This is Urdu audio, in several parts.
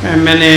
MNA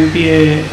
MPA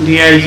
DIG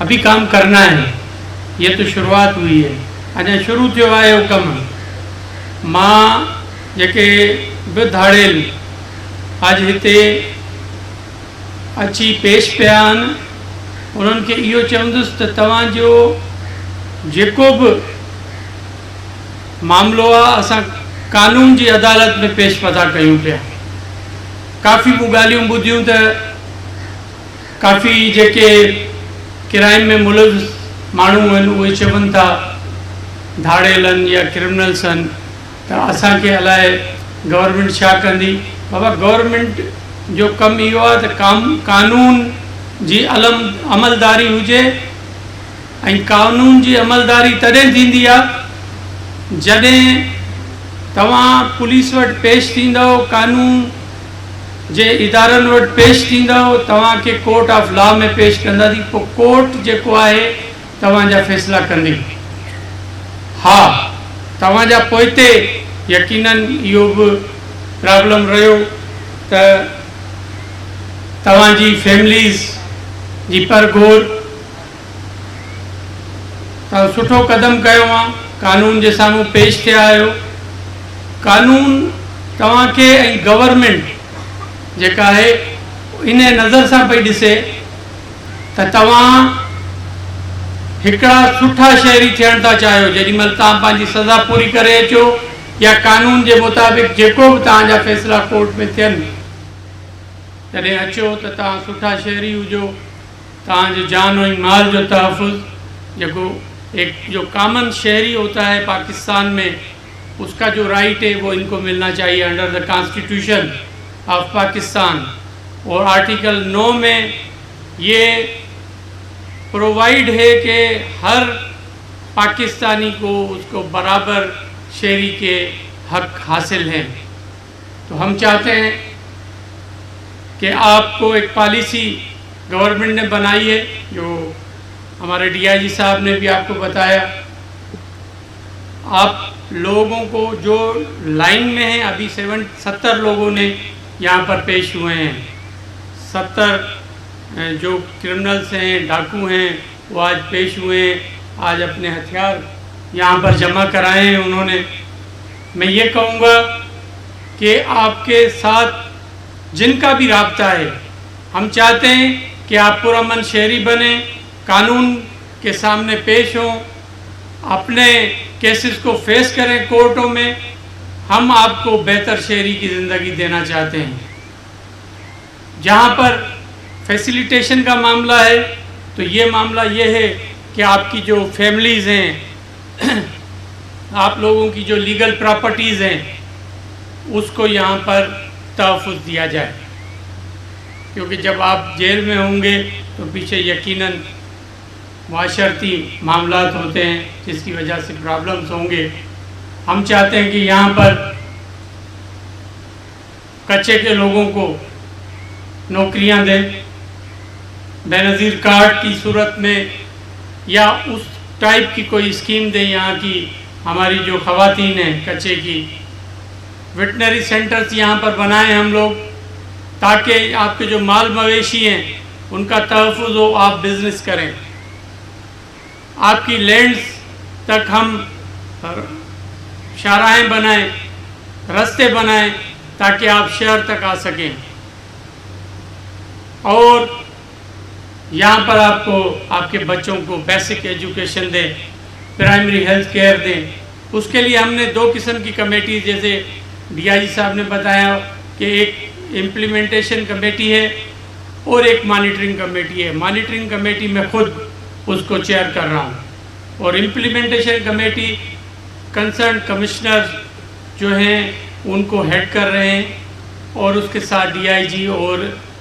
ابھی کام کرنا ہے. یہ تو شروعات ہوئی ہے. اچھا شروع تھو ہے وہ کم. ماں جے بھی دھاڑیل اج ہتے اچھی پیش پیا انہوں کے یہ چوندس تو تواں جو جیکو بھی معاملو اساں قانون کی عدالت میں پیش پتا کروں پیا. کافی وہ گالیوں بدھیوں تو کافی جے کرائم میں ملوث مانو وہ چون تھا دھاڑیلن یا کرمنلسن تو اساں کے علائے گورنمنٹ شاہ کندی. بابا گورنمنٹ جو کم یہ تو قانون جی عملداری ہوجے. قانون کی عملداری تدیں تھیندی جدیں تواں پولیس وٹ پیش تھیندو قانون جے ادارن وٹ پیش تھیندو تواں کے کورٹ آف لا میں پیش کندا تھی. پو کورٹ جیکو ہے تواں جا فیصلہ کندی. ہاں تواں جا پوئتے یقیناً یہ بھی پرابلم رہو تو تواں جی فیملیز جی پر غور سٹھو قدم کیو قانون کے ساموں پیش تھیا آئیو. قانون تواں کے گورنمنٹ جیکا ہے ان نظر سے پہ ڈسے تو تواں ایکڑا سٹھا شہری تھن تا چاہو جی مل تھی سزا پوری کرے اچو یا قانون کے مطابق جیکو بھی تاجا فیصلہ کورٹ میں تھن جدیں اچو تو سٹھا شہری ہوجو. تاج جان و مال جو تحفظ ایک جو کامن شہری ہوتا ہے پاکستان میں اس کا جو رائٹ ہے وہ ان کو ملنا چاہیے under the constitution of Pakistan. اور آرٹیکل 9 میں یہ پرووائیڈ ہے کہ ہر پاکستانی کو اس کو برابر شہری کے حق حاصل ہیں. تو ہم چاہتے ہیں کہ آپ کو ایک پالیسی گورنمنٹ نے بنائی ہے جو ہمارے ڈی آئی جی صاحب نے بھی آپ کو بتایا. آپ لوگوں کو جو لائن میں ہیں ابھی 70 لوگوں نے یہاں پر پیش ہوئے ہیں. 70 جو کرمنلز ہیں ڈاکو ہیں وہ آج پیش ہوئے ہیں. آج اپنے ہتھیار یہاں پر جمع کرائے ہیں انہوں نے. میں یہ کہوں گا کہ آپ کے ساتھ جن کا بھی رابطہ ہے ہم چاہتے ہیں کہ آپ پرامن شہری بنیں, قانون کے سامنے پیش ہوں, اپنے کیسز کو فیس کریں کورٹوں میں. ہم آپ کو بہتر شہری کی زندگی دینا چاہتے ہیں. جہاں پر فیسیلیٹیشن کا معاملہ ہے تو یہ معاملہ یہ ہے کہ آپ کی جو فیملیز ہیں, آپ لوگوں کی جو لیگل پراپرٹیز ہیں اس کو یہاں پر تحفظ دیا جائے, کیونکہ جب آپ جیل میں ہوں گے تو پیچھے یقیناً معاشرتی معاملات ہوتے ہیں جس کی وجہ سے پرابلمز ہوں گے. ہم چاہتے ہیں کہ یہاں پر کچے کے لوگوں کو نوکریاں دیں, بے نظیر کارڈ کی صورت میں یا اس ٹائپ کی کوئی اسکیم دیں. یہاں کی ہماری جو خواتین ہیں کچے کی, ویٹنری سینٹرز یہاں پر بنائیں ہم لوگ تاکہ آپ کے جو مال مویشی ہیں ان کا تحفظ ہو, آپ بزنس کریں. آپ کی لینڈز تک ہم شاہراہیں بنائیں, راستے بنائیں تاکہ آپ شہر تک آ سکیں. اور یہاں پر آپ کو آپ کے بچوں کو بیسک ایجوکیشن دیں, پرائمری ہیلتھ کیئر دیں. اس کے لیے ہم نے 2 قسم کی کمیٹی, جیسے ڈی آئی جی صاحب نے بتایا کہ ایک امپلیمنٹیشن کمیٹی ہے اور ایک مانیٹرنگ کمیٹی ہے. مانیٹرنگ کمیٹی میں خود اس کو چیئر کر رہا ہوں, اور امپلیمنٹیشن کمیٹی کنسرن کمشنر جو ہیں ان کو ہیڈ کر رہے ہیں, اور اس کے ساتھ ڈی آئی جی اور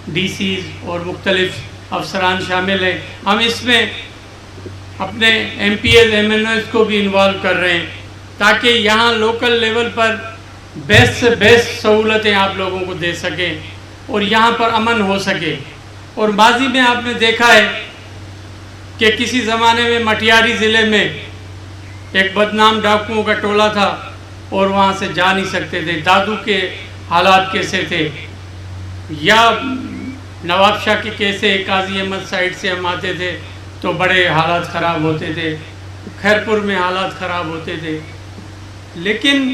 ڈی سیز اور مختلف افسران شامل ہیں. ہم اس میں اپنے M P As M N As کو بھی انوالو کر رہے ہیں تاکہ یہاں لوکل لیول پر بیسٹ سے بیسٹ سہولتیں آپ لوگوں کو دے سکیں اور یہاں پر امن ہو سکے. اور ماضی میں آپ نے دیکھا ہے کہ کسی زمانے میں مٹیاری ضلع میں ایک بدنام ڈاکوؤں کا ٹولہ تھا اور وہاں سے جا نہیں سکتے تھے. دادو کے حالات کیسے تھے, یا نواب شاہ کے کیسے قاضی احمد سائڈ سے ہم آتے تھے تو بڑے حالات خراب ہوتے تھے، خیرپور میں حالات خراب ہوتے تھے. لیکن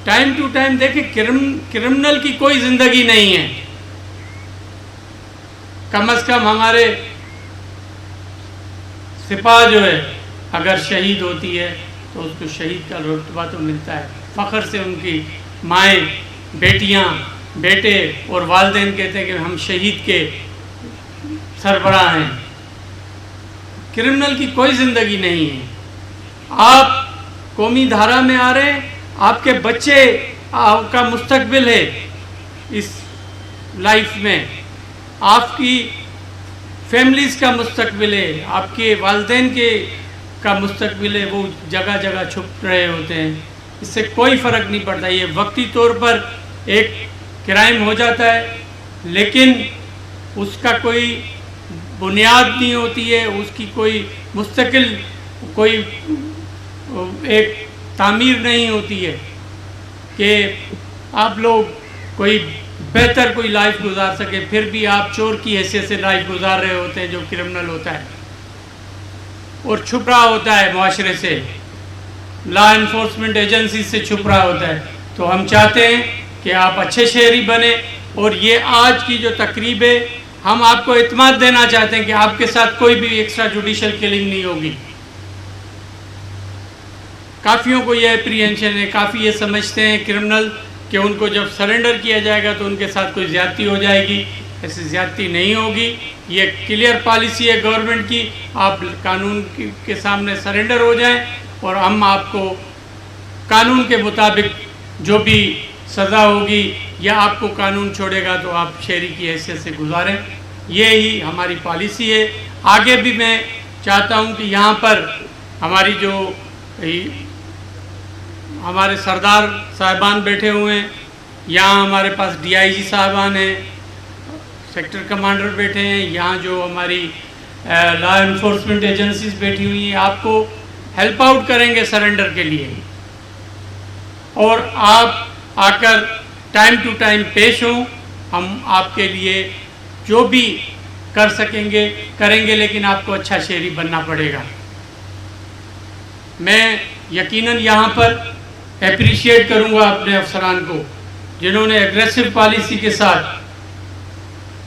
ٹائم ٹو ٹائم دیکھیں کرمنل کی کوئی زندگی نہیں ہے. کم از کم ہمارے سپاہ جو ہے اگر شہید ہوتی ہے تو اس کو شہید کا رتبہ تو ملتا ہے. فخر سے ان کی مائیں، بیٹیاں، بیٹے اور والدین کہتے ہیں کہ ہم شہید کے سربراہ ہیں. کرمنل کی کوئی زندگی نہیں ہے. آپ قومی دھارا میں آ رہے ہیں، آپ کے بچے آپ کا مستقبل ہے اس لائف میں، آپ کی فیملیز کا مستقبل ہے، آپ کے والدین کا مستقبل ہے. وہ جگہ جگہ چھپ رہے ہوتے ہیں. اس سے کوئی فرق نہیں پڑتا. یہ وقتی طور پر ایک کرائم ہو جاتا ہے لیکن اس کا کوئی بنیاد نہیں ہوتی ہے، اس کی کوئی مستقل کوئی ایک تعمیر نہیں ہوتی ہے کہ آپ لوگ کوئی بہتر کوئی لائف گزار سکے. پھر بھی آپ چور کی حیثیت سے لائف گزار رہے ہوتے ہیں جو کرمنل ہوتا ہے اور چھپ رہا ہوتا ہے معاشرے سے، لا انفورسمنٹ ایجنسی سے چھپ رہا ہوتا ہے. تو ہم چاہتے ہیں کہ آپ اچھے شہری بنیں اور یہ آج کی جو تقریب ہے ہم آپ کو اعتماد دینا چاہتے ہیں کہ آپ کے ساتھ کوئی بھی ایکسٹرا جوڈیشل کلنگ نہیں ہوگی. کافیوں کو یہ اپریہنشن ہے، کافی یہ سمجھتے ہیں کرمنل کہ ان کو جب سرنڈر کیا جائے گا تو ان کے ساتھ کوئی زیادتی ہو جائے گی. ایسی زیادتی نہیں ہوگی. یہ کلیئر پالیسی ہے گورنمنٹ کی. آپ قانون کے سامنے سرنڈر ہو جائیں اور ہم آپ کو قانون کے مطابق جو بھی سزا ہوگی یا آپ کو قانون چھوڑے گا تو آپ شہری کی حیثیت سے گزاریں. یہی ہماری پالیسی ہے. آگے بھی میں چاہتا ہوں کہ یہاں پر ہماری جو ہمارے سردار صاحبان بیٹھے ہوئے ہیں، یہاں ہمارے پاس ڈی آئی جی صاحبان ہیں، سیکٹر کمانڈر بیٹھے ہیں، یہاں جو ہماری لا انفورسمنٹ ایجنسیز بیٹھی ہوئی ہیں، آپ کو ہیلپ آؤٹ کریں گے سرنڈر کے لیے. اور آپ آ کر ٹائم ٹو ٹائم پیش ہوں. ہم آپ کے لیے جو بھی کر سکیں گے کریں گے، لیکن آپ کو اچھا شہری بننا پڑے گا. میں یقیناً یہاں پر اپریشیٹ کروں گا اپنے افسران کو جنہوں نے ایگریسو پالیسی کے ساتھ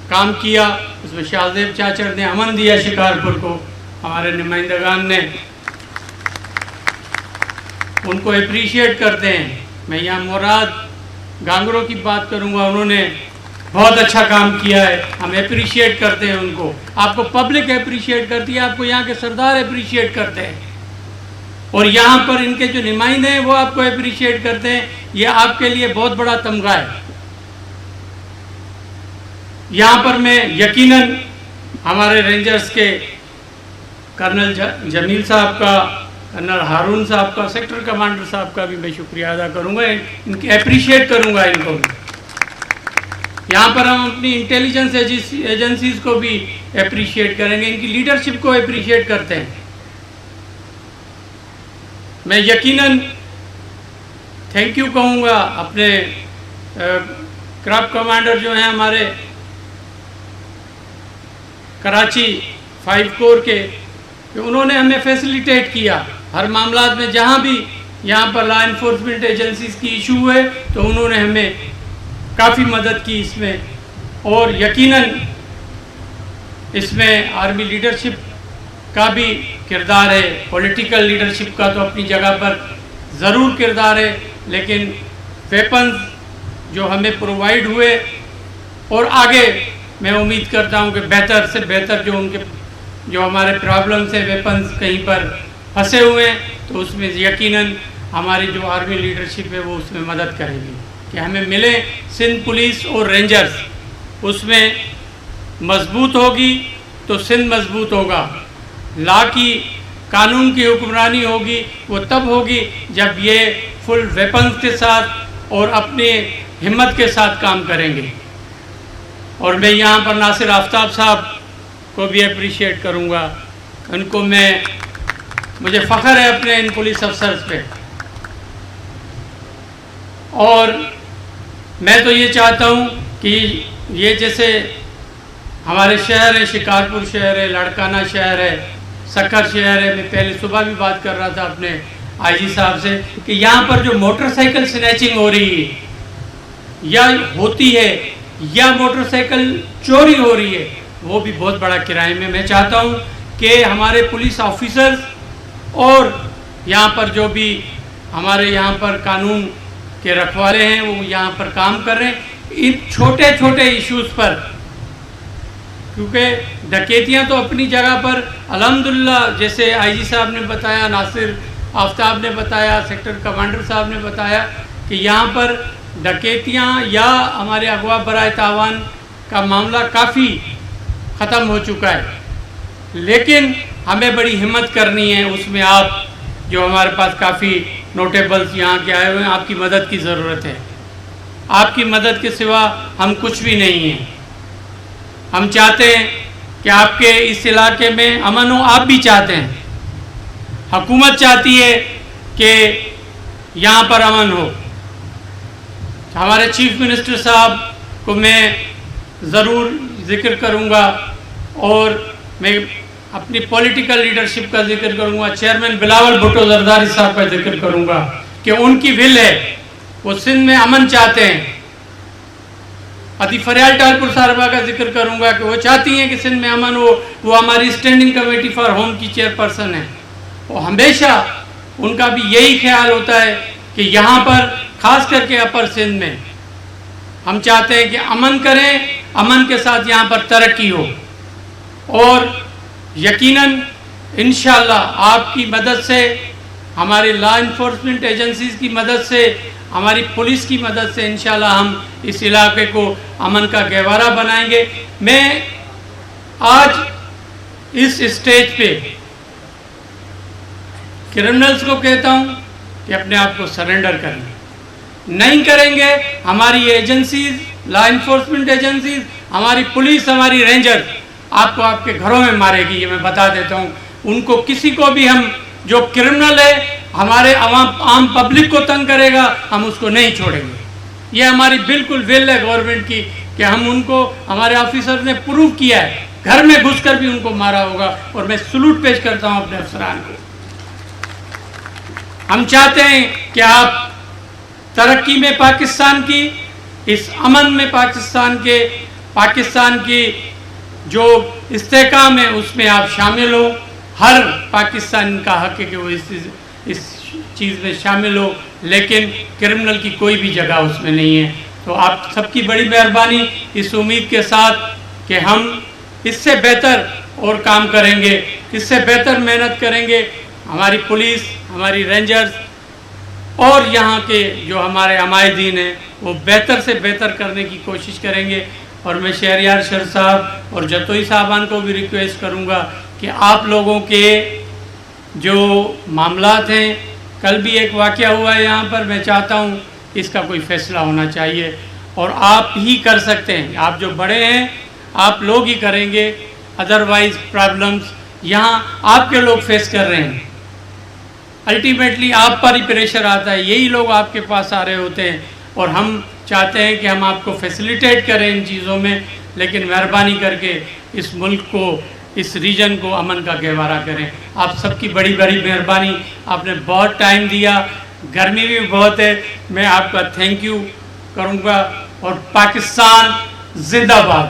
کام کیا. اس میں شاہزیب چاچر نے امن دیا شکارپور کو، ہمارے نمائندگان نے ان کو اپریشیٹ کرتے ہیں. میں یہاں مراد گانگرو کی بات کروں گا، انہوں نے بہت اچھا کام کیا ہے. ہم اپریشیٹ کرتے ہیں ان کو. آپ کو پبلک اپریشیٹ کرتی ہے، آپ کو یہاں کے سردار اپریشیٹ کرتے ہیں اور یہاں پر ان کے جو نمائندے ہیں وہ آپ کو اپریشیٹ کرتے ہیں. یہ آپ کے لیے بہت بڑا تمغہ ہے. یہاں پر میں یقیناً ہمارے رینجرز کے کرنل جمیل صاحب کا، کرنل ہارون صاحب کا، سیکٹر کمانڈر صاحب کا بھی میں شکریہ ادا کروں گا. ان کے اپریشیٹ کروں گا ان کو بھی. یہاں پر ہم اپنی انٹیلیجنس ایجنسیز کو بھی اپریشیٹ کریں گے، ان کی لیڈرشپ کو اپریشیٹ کرتے ہیں. میں یقیناً تھینک یو کہوں گا اپنے کرافٹ کمانڈر جو ہیں ہمارے کراچی 5 کور کے، کہ انہوں نے ہمیں فیسلیٹیٹ کیا ہر معاملات میں. جہاں بھی یہاں پر لا انفورسمنٹ ایجنسیز کی ایشو ہوئے تو انہوں نے ہمیں کافی مدد کی اس میں. اور یقیناً اس میں آرمی لیڈرشپ کا بھی کردار ہے. پولیٹیکل لیڈرشپ کا تو اپنی جگہ پر ضرور کردار ہے، لیکن ویپنز جو ہمیں پرووائیڈ ہوئے اور آگے میں امید کرتا ہوں کہ بہتر سے بہتر جو ہمارے پرابلمس ہیں، ویپنز کہیں پر پھنسے ہوئے ہیں تو اس میں یقیناً ہماری جو آرمی لیڈرشپ ہے وہ اس میں مدد کرے گی کہ ہمیں ملے. سندھ پولیس اور رینجرز اس میں مضبوط ہوگی تو سندھ مضبوط ہوگا. لا کی قانون کی حکمرانی ہوگی وہ تب ہوگی جب یہ فل ویپنز کے ساتھ اور اپنے ہمت کے ساتھ کام کریں گے. اور میں یہاں پر ناصر آفتاب صاحب کو بھی اپریشیٹ کروں گا. ان کو مجھے فخر ہے اپنے ان پولیس افسرز پہ. اور میں تو یہ چاہتا ہوں کہ یہ جیسے ہمارے شہر ہے، شکارپور شہر ہے، لاڑکانہ شہر ہے، سکھر شہر ہے. میں پہلے صبح بھی بات کر رہا تھا اپنے آئی جی صاحب سے کہ یہاں پر جو موٹر سائیکل سنیچنگ ہو رہی ہے یا ہوتی ہے یا موٹر سائیکل چوری ہو رہی ہے وہ بھی بہت بڑا کرائم ہے. میں چاہتا ہوں کہ ہمارے پولیس آفیسرز اور یہاں پر جو بھی ہمارے یہاں پر قانون کے رکھوالے ہیں وہ یہاں پر کام کر رہے ہیں ان چھوٹے چھوٹے ایشوز پر, کیونکہ ڈکیتیاں تو اپنی جگہ پر الحمدللہ جیسے آئی جی صاحب نے بتایا, ناصر آفتاب نے بتایا, سیکٹر کمانڈر صاحب نے بتایا کہ یہاں پر ڈکیتیاں یا ہمارے اغوا برائے تاوان کا معاملہ کافی ختم ہو چکا ہے. لیکن ہمیں بڑی ہمت کرنی ہے اس میں. آپ جو ہمارے پاس کافی نوٹیبلز یہاں کے آئے ہوئے ہیں, آپ کی مدد کی ضرورت ہے. آپ کی مدد کے سوا ہم کچھ بھی نہیں ہیں. ہم چاہتے ہیں کہ آپ کے اس علاقے میں امن ہو, آپ بھی چاہتے ہیں, حکومت چاہتی ہے کہ یہاں پر امن ہو. ہمارے چیف منسٹر صاحب کو میں ضرور ذکر کروں گا اور میں اپنی پولیٹیکل لیڈرشپ کا ذکر کروں گا. چیئرمین بلاول بھٹو زرداری صاحب کا ذکر کروں گا کہ ان کی ول ہے, وہ سندھ میں امن چاہتے ہیں. عطی فریال ٹالپور صاحبہ کا ذکر کروں گا کہ وہ چاہتی ہیں کہ سندھ میں امن ہو. وہ ہماری اسٹینڈنگ کمیٹی فار ہوم کی چیئرپرسن ہیں. وہ ہمیشہ ان کا بھی یہی خیال ہوتا ہے کہ یہاں پر خاص کر کے اپر سندھ میں ہم چاہتے ہیں کہ امن کریں, امن کے ساتھ یہاں پر ترقی ہو. اور یقیناً انشاءاللہ آپ کی مدد سے, ہمارے لا انفورسمنٹ ایجنسیز کی مدد سے, ہماری پولیس کی مدد سے انشاءاللہ ہم اس علاقے کو امن کا گہوارہ بنائیں گے. میں آج اس اسٹیج پہ کرمنلز کو کہتا ہوں کہ اپنے آپ کو سرنڈر کریں. نہیں کریں گے ہماری ایجنسیز, لا انفورسمنٹ ایجنسیز, ہماری پولیس, ہماری رینجر آپ کو آپ کے گھروں میں مارے گی. یہ میں بتا دیتا ہوں. ان کو کسی کو بھی ہم جو کرمنل ہے ہمارے عام پبلک کو تنگ کرے گا ہم اس کو نہیں چھوڑیں گے. یہ ہماری بالکل ول ہے گورنمنٹ کی کہ ہم ان کو, ہمارے آفیسر نے پروو کیا ہے, گھر میں گھس کر بھی ان کو مارا ہوگا. اور میں سلوٹ پیش کرتا ہوں اپنے افسران کو. ہم چاہتے ہیں کہ آپ ترقی میں پاکستان کی, اس امن میں پاکستان کی جو استحکام ہے اس میں آپ شامل ہو. ہر پاکستان کا حق ہے کہ وہ اس چیز میں شامل ہو, لیکن کرمنل کی کوئی بھی جگہ اس میں نہیں ہے. تو آپ سب کی بڑی مہربانی, اس امید کے ساتھ کہ ہم اس سے بہتر اور کام کریں گے, اس سے بہتر محنت کریں گے. ہماری پولیس, ہماری رینجرز اور یہاں کے جو ہمارے عمائدین ہیں وہ بہتر سے بہتر کرنے کی کوشش کریں گے. اور میں شہریار شر صاحب اور جتوئی صاحبان کو بھی ریکویسٹ کروں گا کہ آپ لوگوں کے جو معاملات ہیں, کل بھی ایک واقعہ ہوا ہے یہاں پر, میں چاہتا ہوں اس کا کوئی فیصلہ ہونا چاہیے اور آپ ہی کر سکتے ہیں. آپ جو بڑے ہیں آپ لوگ ہی کریں گے, ادروائز پرابلمز یہاں آپ کے لوگ فیس کر رہے ہیں. الٹیمیٹلی آپ پر ہی پریشر آتا ہے, یہی لوگ آپ کے پاس آ رہے ہوتے ہیں. اور ہم چاہتے ہیں کہ ہم آپ کو فیسیلیٹیٹ کریں ان چیزوں میں, لیکن مہربانی کر کے اس ملک کو, اس ریجن کو امن کا گہوارہ کریں. آپ سب کی بڑی بڑی مہربانی. آپ نے بہت ٹائم دیا, گرمی بھی بہت ہے. میں آپ کا تھینک یو کروں گا. اور پاکستان زندہ باد.